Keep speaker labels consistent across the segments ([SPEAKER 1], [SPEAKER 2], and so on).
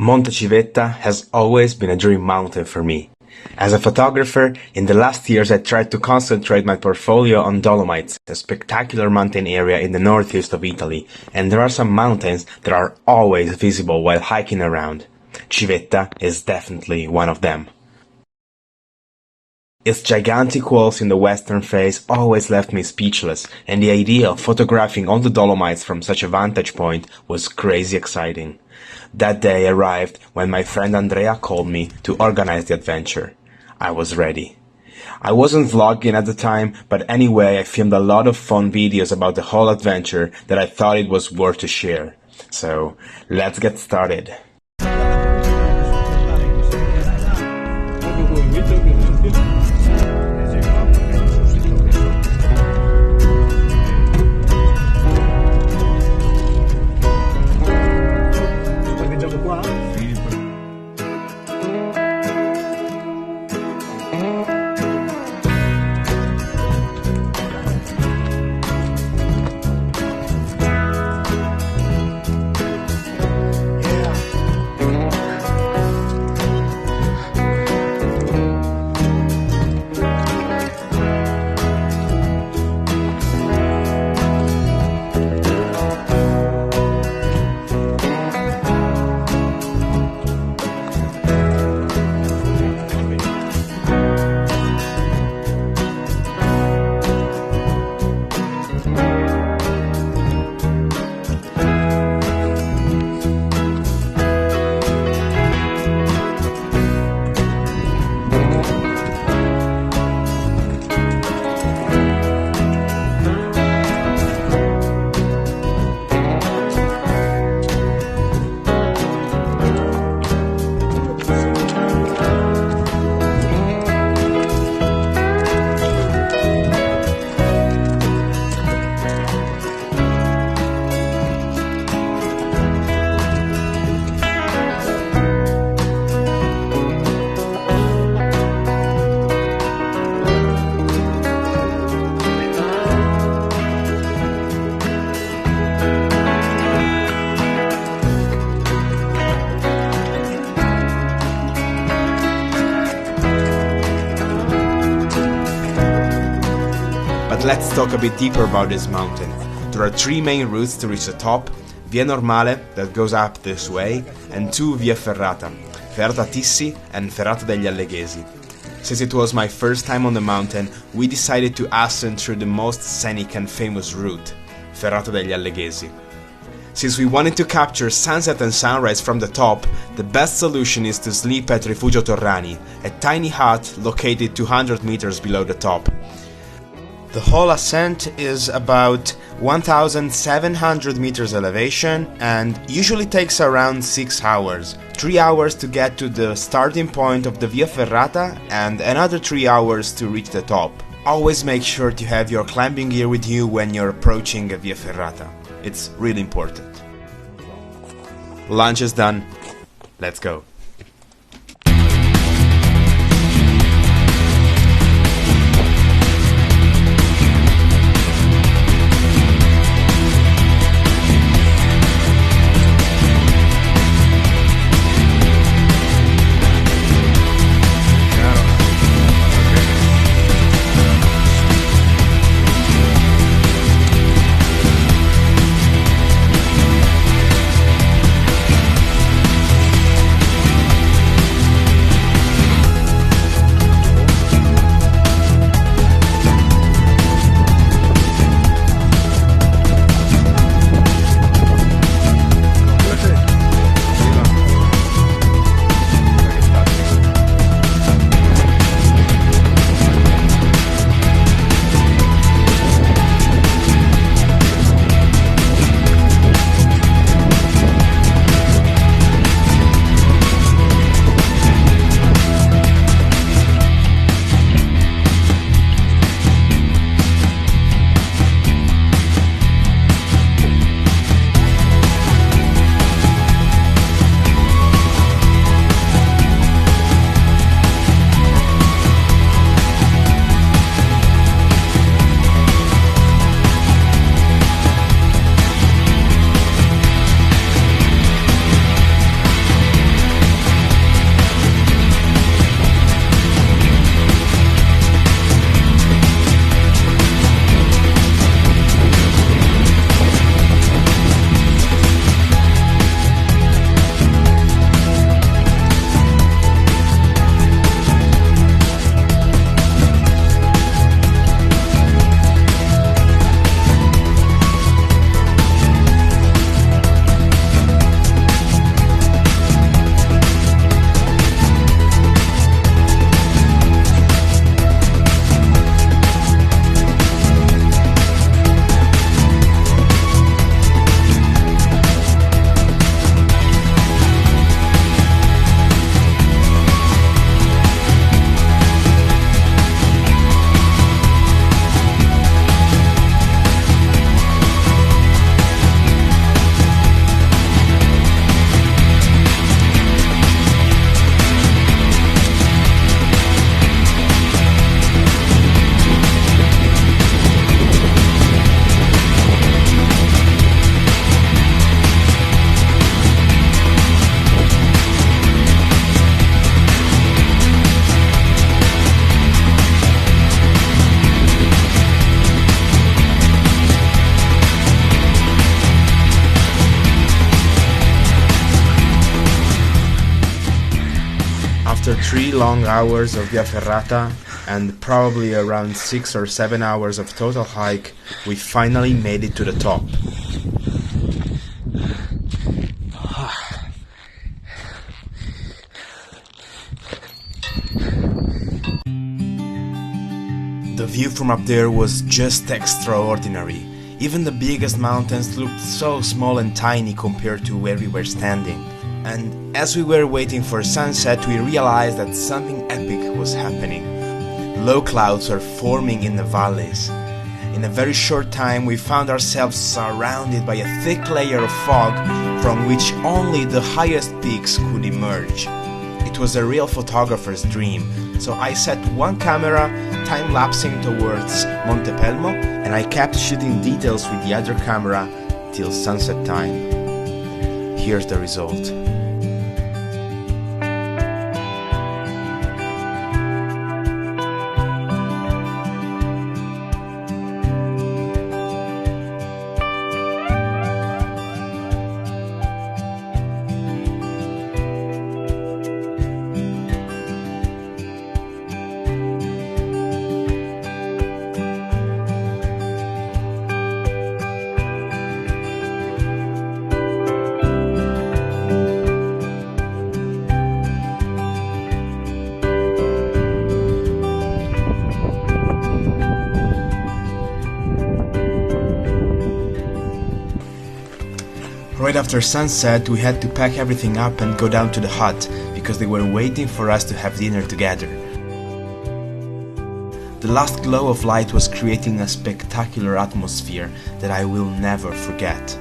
[SPEAKER 1] Monte Civetta has always been a dream mountain for me. As a photographer, in the last years I tried to concentrate my portfolio on Dolomites, a spectacular mountain area in the northeast of Italy, and there are some mountains that are always visible while hiking around. Civetta is definitely one of them. Its gigantic walls in the western face always left me speechless, and the idea of photographing all the Dolomites from such a vantage point was crazy exciting. That day arrived when my friend Andrea called me to organize the adventure. I was ready. I wasn't vlogging at the time, but anyway I filmed a lot of fun videos about the whole adventure that I thought it was worth to share. So, let's get started. But let's talk a bit deeper about this mountain. There are three main routes to reach the top: Via Normale, that goes up this way, and two Via Ferrata, Ferrata Tissi and Ferrata degli Alleghesi. Since it was my first time on the mountain, we decided to ascend through the most scenic and famous route, Ferrata degli Alleghesi. Since we wanted to capture sunset and sunrise from the top, the best solution is to sleep at Rifugio Torrani, a tiny hut located 200 meters below the top. The whole ascent is about 1,700 meters elevation and usually takes around 6 hours. 3 hours to get to the starting point of the Via Ferrata and another 3 hours to reach the top. Always make sure to have your climbing gear with you when you're approaching a Via Ferrata. It's really important. Lunch is done. Let's go. After 3 long hours of Via Ferrata and probably around 6 or 7 hours of total hike, we finally made it to the top. The view from up there was just extraordinary. Even the biggest mountains looked so small and tiny compared to where we were standing. And as we were waiting for sunset, we realized that something epic was happening. Low clouds were forming in the valleys. In a very short time, we found ourselves surrounded by a thick layer of fog from which only the highest peaks could emerge. It was a real photographer's dream, so I set one camera time-lapsing towards Monte Pelmo, and I kept shooting details with the other camera till sunset time. Here's the result. Right after sunset, we had to pack everything up and go down to the hut, because they were waiting for us to have dinner together. The last glow of light was creating a spectacular atmosphere that I will never forget.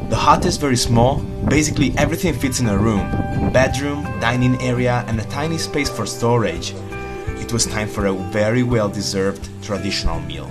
[SPEAKER 1] The hut is very small. Basically everything fits in a room: bedroom, dining area and a tiny space for storage. It was time for a very well-deserved traditional meal.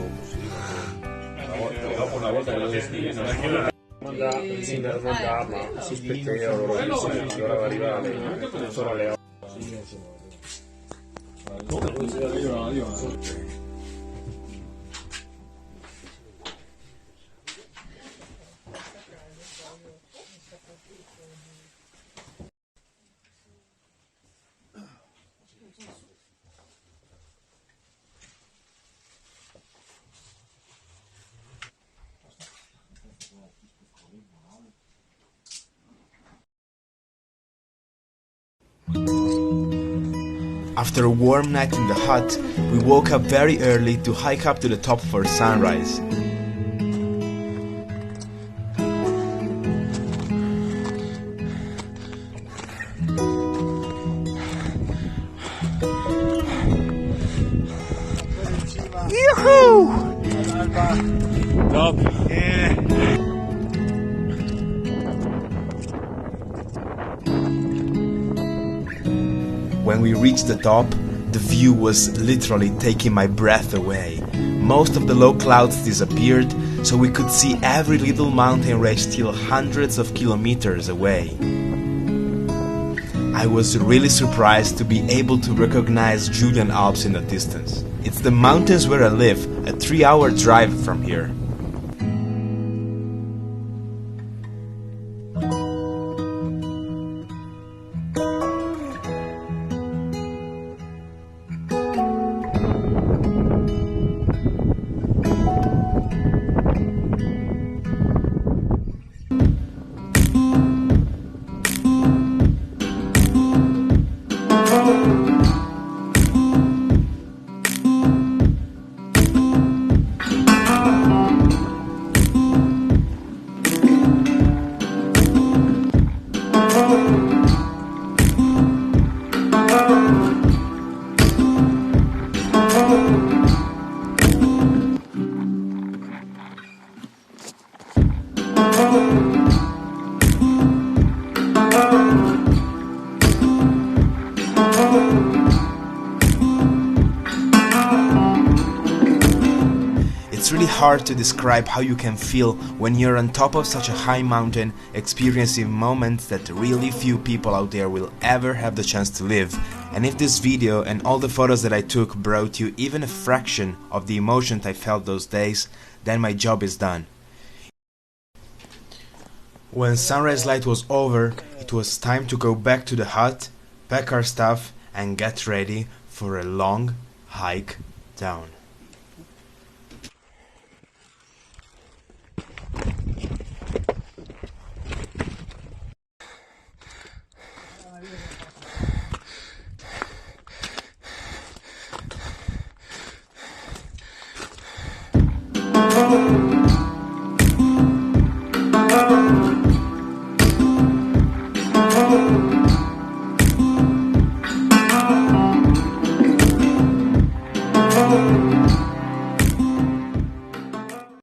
[SPEAKER 1] After a warm night in the hut, we woke up very early to hike up to the top for sunrise. Yoo-hoo! Top. Yeah. When we reached the top, the view was literally taking my breath away. Most of the low clouds disappeared, so we could see every little mountain range till hundreds of kilometers away. I was really surprised to be able to recognize Julian Alps in the distance. It's the mountains where I live, a 3-hour drive from here. hard to describe how you can feel when you're on top of such a high mountain, experiencing moments that really few people out there will ever have the chance to live. And if this video and all the photos that I took brought you even a fraction of the emotions I felt those days, then my job is done. When sunrise light was over, it was time to go back to the hut, pack our stuff, and get ready for a long hike down.